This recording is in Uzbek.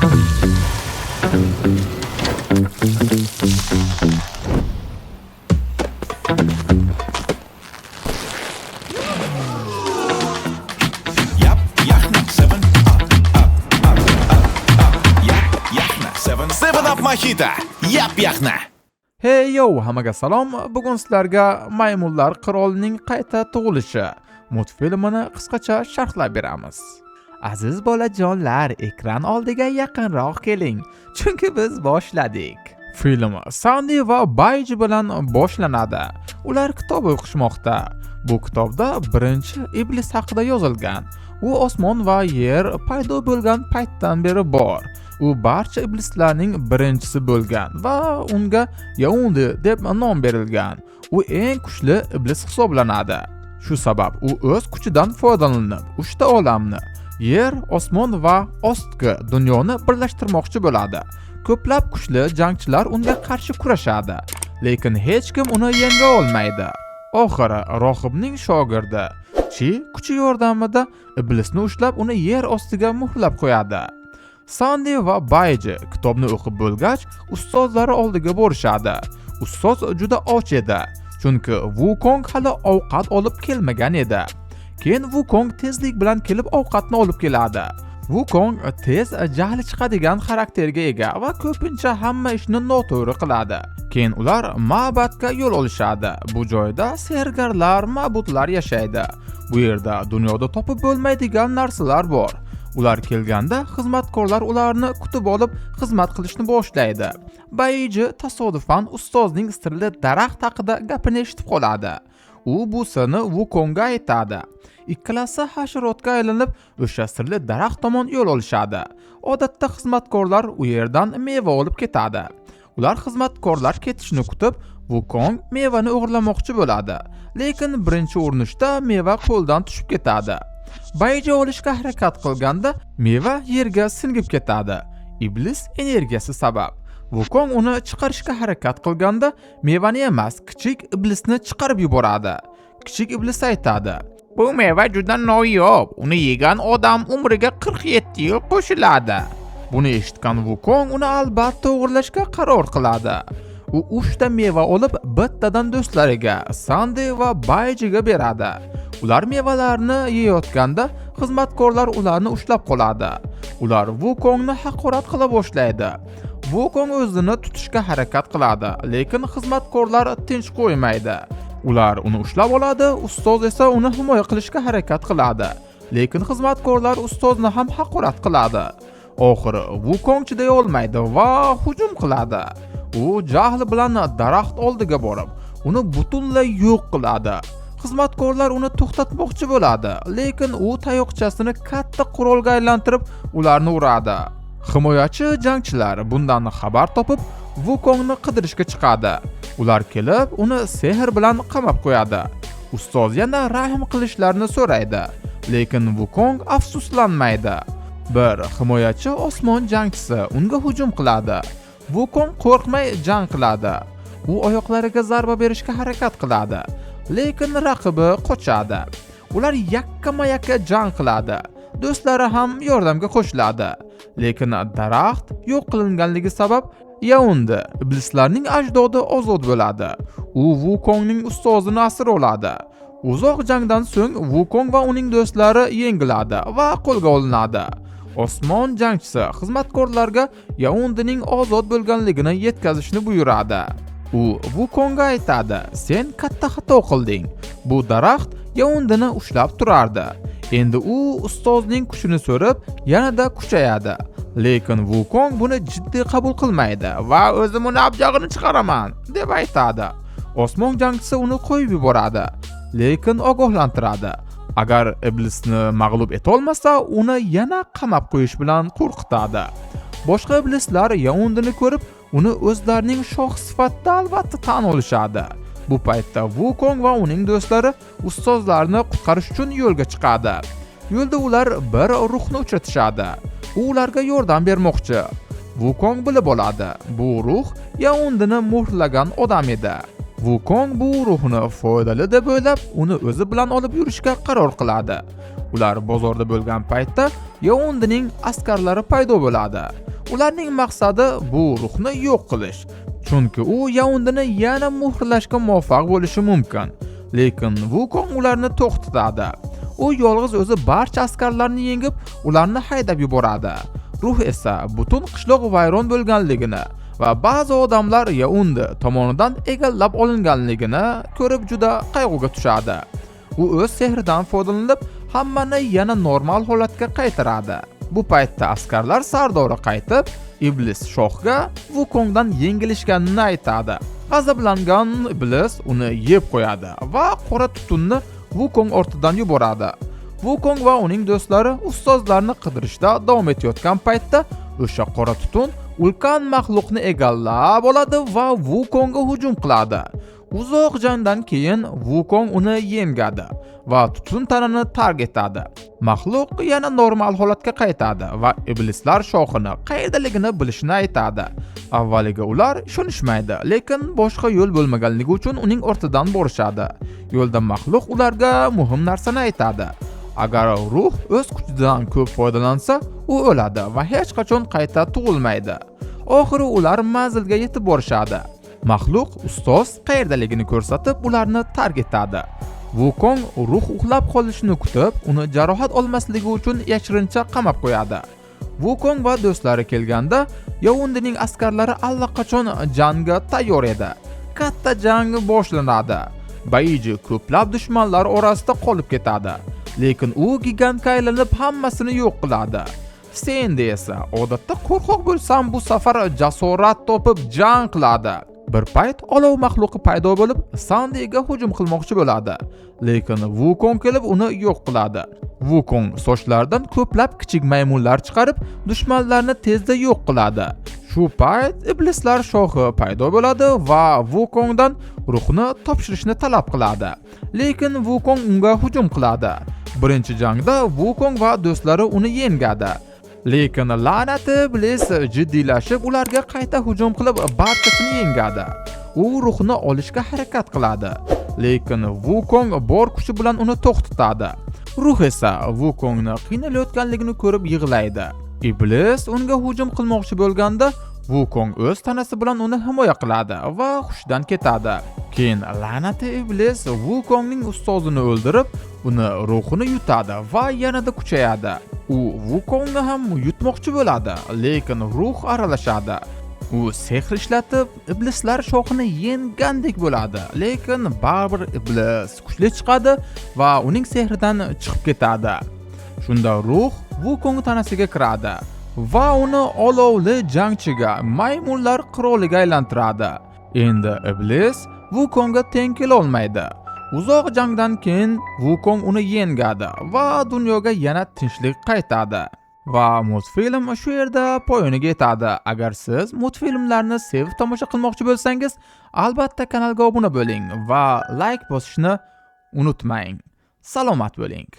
Yap, yaxna, 7 up, up, up, up, up. Yap, yaxna, 7 up Mojito. Yap, yaxna. Hey yo, hammaga salom. Bugun sizlarga Maymunlar qirolining qayta tug'ilishi multfilmini qisqacha sharhlab beramiz. Aziz bolajonlar, ekran oldiga yaqinroq keling, chunki biz boshladik. Film Sandy va Bayji bilan boshlanadi. Ular kitob o'qishmoqda. Bu kitobda birinchi iblis haqida yozilgan. U osmon va yer paydo bo'lgan paytdan beri bor. U barcha iblislarning birinchisi bo'lgan va unga Yaundi deb nom berilgan. U eng kuchli iblis hisoblanadi. Shu sabab u o'z kuchidan foydalanib, 3 ta olamni, yer, osmon va ostki dunyoni birlashtirmoqchi bo'ladi. Ko'plab kuchli jangchilar unga qarshi kurashadi, lekin hech kim uni yenga olmaydi. Oxiri rohibning shogirdi Chi kuchi yordamida iblisni ushlab uni yer ostiga muhrlab qo'yadi. Sandy va Bayji kitobni o'qib bo'lgach, ustozlari oldiga borishadi. Ustoz juda och edi, chunki Wukong hali ovqat olib kelmagan edi. Keyin Wukong tezlik bilan kelib ovqatni olib keladi. Wukong tez jahli chiqadigan xarakterga ega va ko'pincha hamma ishni noto'g'ri qiladi. Keyin ular ma'batga yo'l olishadi. Bu joyda sergarlar, ma'budlar yashaydi. Bu yerda dunyoda topib bo'lmaydigan narsalar bor. Ular kelganda xizmatkorlar ularni kutib olib xizmat qilishni boshlaydi. Bayji tasodifan ustozning sirli daraxt haqida gapini eshitib qoladi. U bu sirni Wukongga aytadi. Ikkalasi hasharotga aylanib, o'sha sirli daraxt tomon yo'l olishadi. Odatda xizmatkorlar u yerdan meva olib ketadi. Ular xizmatkorlar ketishini kutib, Wukong mevani o'g'irlamoqchi bo'ladi. Lekin birinchi urinishda meva qo'ldan tushib ketadi. Bayji olishga harakat qilganda meva yerga singib ketadi. Iblis energiyasi sabab. Wukong uni chiqarishga harakat qilganda mevani emas, kichik iblisni chiqarib yuboradi. Kichik iblis aytadi: "Bu meva juda noyob. Uni yegan odam umriga 47 yil qo'shiladi." Buni eshitgan Wukong uni albatta o'g'irlashga qaror qiladi. U 3 ta meva olib bittadan do'stlariga, Sandy va Bayjiga beradi. Ular mevalarni yeyotganda xizmatkorlar ularni ushlab qoladi. Ular Wukongni haqorat qila boshlaydi. Wukong o'zini tutishga harakat qiladi, lekin xizmatkorlar tinch qo'ymaydi. Ular uni ushlab oladi, ustoz esa uni himoya qilishga harakat qiladi. Lekin xizmatkorlar ustozni ham haqorat qiladi. Oxiri Wukong chiday olmaydi va hujum qiladi. U jahli bilan daraxt oldiga borib, uni butunlay yo'q qiladi. Xizmatkorlar uni to'xtatmoqchi bo'ladi, lekin u tayoqchasini katta qurolga aylantirib, ularni uradi. Himoyachi jangchilar bundan xabar topib, Wukongni qidirishga chiqadi. Ular kelib, uni sehr bilan qamab qo'yadi. Ustoz yana rahm qilishlarini so'raydi, lekin Wukong afsuslanmaydi. Bir himoyachi osmon jangchisi unga hujum qiladi. Wukong qo'rqmay jang qiladi. U oyoqlariga zarba berishga harakat qiladi, lekin raqibi qochadi. Ular yakkama-yakka jang qiladi. Do'stlari ham yordamga qo'shiladi. Lekin daraxt yo'q qilinganligi sabab Yaundi, iblislarning ajdodi ozod bo'ladi. U Wukongning ustozini asir oladi. Uzoq jangdan so'ng Wukong va uning do'stlari yengiladi va qo'lga olinadi. Osmon jangchisi xizmatkorlarga Yaundining ozod bo'lganligini yetkazishni buyuradi. U Wukongga aytadi: "Sen katta xato qilding. Bu daraxt Yaundini ushlab turardi. Endi u ustozning kuchini so'rib, yanada kuchayadi." Lekin Wukong buni jiddiy qabul qilmaydi va "O'zim uni abjag'ini chiqaraman" deb aytadi. Osmon jangchisi uni qo'yib yuboradi, lekin ogohlantiradi. Agar iblisni mag'lub eta olmasa, uni yana qamab qo'yish bilan qo'rqitadi. Boshqa iblislar Yaundini ko'rib, uni o'zlarining shoh sifatida albatta tan olishadi. Bu paytda Wukong va uning do'stlari ustozlarni qutqarish uchun yo'lga chiqadi. Yo'lda ular bir ruhni uchratishadi. U ularga yordam bermoqchi. Wukong bilib oladi. Bu ruh Yaundini muhrlagan odam edi. Wukong bu ruhni foydali deb o'ylab, uni o'zi bilan olib yurishga qaror qiladi. Ular bozorda bo'lgan paytda Yaundining askarlari paydo bo'ladi. Ularning maqsadi bu ruhni yo'q qilish, chunki u Yaundini yana muhrlashga muvaffaq bo'lishi mumkin. Lekin Wukong ularni to'xtatadi. U yolg'iz o'zi barcha askarlarni yengib, ularni haydab yuboradi. Ruh esa butun qishloq vayron bo'lganligini va ba'zi odamlar Yaundi tomonidan egallab olinganligini ko'rib juda qayg'uga tushadi. U o'z sehridan foydalanib, hammani yana normal holatga qaytaradi. Bu paytda askarlar sardori qaytib, iblis shohga Wukongdan yengilishganini aytadi. G'azablangan iblis uni yeb qo'yadi va qora tutunni Wukong ortidan yuboradi. Wukong va uning do'stlari ustozlarni qidirishda davom etayotgan paytda o'sha qora tutun ulkan maxluqni egallab oladi va Wukongga hujum qiladi. Uzoq jangdan keyin Wukong uni yengadi va tutun tanani tark etadi. Maxluq yana normal holatga qaytadi va iblislar shohini qayerdaligini bilishini aytadi. Avvaliga ular ishonishmaydi, lekin boshqa yo'l bo'lmaganligi uchun uning ortidan borishadi. Yo'lda maxluq ularga muhim narsani aytadi. Agar ruh o'z kuchidan ko'p foydalansa, u o'ladi va hech qachon qayta tug'ilmaydi. Oxiri ular manzilga yetib borishadi. Maxluq ustoz qayerdaligini ko'rsatib, ularni tark etadi. Wukong ruh uxlab qolishini kutib, uni jarohat olmasligi uchun yashirincha qamab qo'yadi. Wukong va do'stlari kelganda, Yaundining askarlari allaqachon jangga tayyor edi. Katta jang boshlanadi. Baiji ko'plab dushmanlar orasida qolib ketadi. Lekin u gigantga aylanib hammasini yo'q qiladi. Sendi esa odatda qo'rqoq bo'lsam, bu safar jasorat topib jang qiladi. Bir payt olov maxluqi paydo bo'lib, Sandiga hujum qilmoqchi bo'ladi. Lekin Wukong kelib uni yo'q qiladi. Wukong sochlaridan ko'plab kichik maymunlar chiqarib, dushmanlarni tezda yo'q qiladi. Shu payt iblislar shohi paydo bo'ladi va Wukongdan ruhni topshirishni talab qiladi. Lekin Wukong unga hujum qiladi. Birinchi jangda Wukong va do'stlari uni yengadi. Lekin la'nati iblis jiddiylashib, ularga qayta hujum qilib, barchasini yengadi. U ruhni olishga harakat qiladi. Lekin Wukong bor kuchi bilan uni to'xtatadi. Ruh esa Wukongni qiynalayotganligini ko'rib yig'laydi. Iblis unga hujum qilmoqchi bo'lganda, Wukong o'z tanasi bilan uni himoya qiladi va hushdan ketadi. Keyin la'nati iblis Wukongning ustozini o'ldirib, uni ruhini yutadi va yanada kuchayadi. U Wukongni ham yutmoqchi bo'ladi, lekin ruh aralashadi. U sehr ishlatib, iblislar shohini yengandek bo'ladi, lekin baribir iblis kuchli chiqadi va uning sehridan chiqib ketadi. Shunda ruh Wukong tanasiga kiradi va uni olovli jangchiga, maymunlar qiroliga aylantiradi. Endi iblis Wukongga teng kela olmaydi. Uzoq jangdan keyin Wukong uni yengadi va dunyoga yana tinchlik qaytadi. Va multfilm shu yerda poyoniga yetadi. Agar siz multfilmlarni sevib tomosha qilmoqchi bo'lsangiz, albatta kanalga obuna bo'ling va like bosishni unutmang. Salomat bo'ling.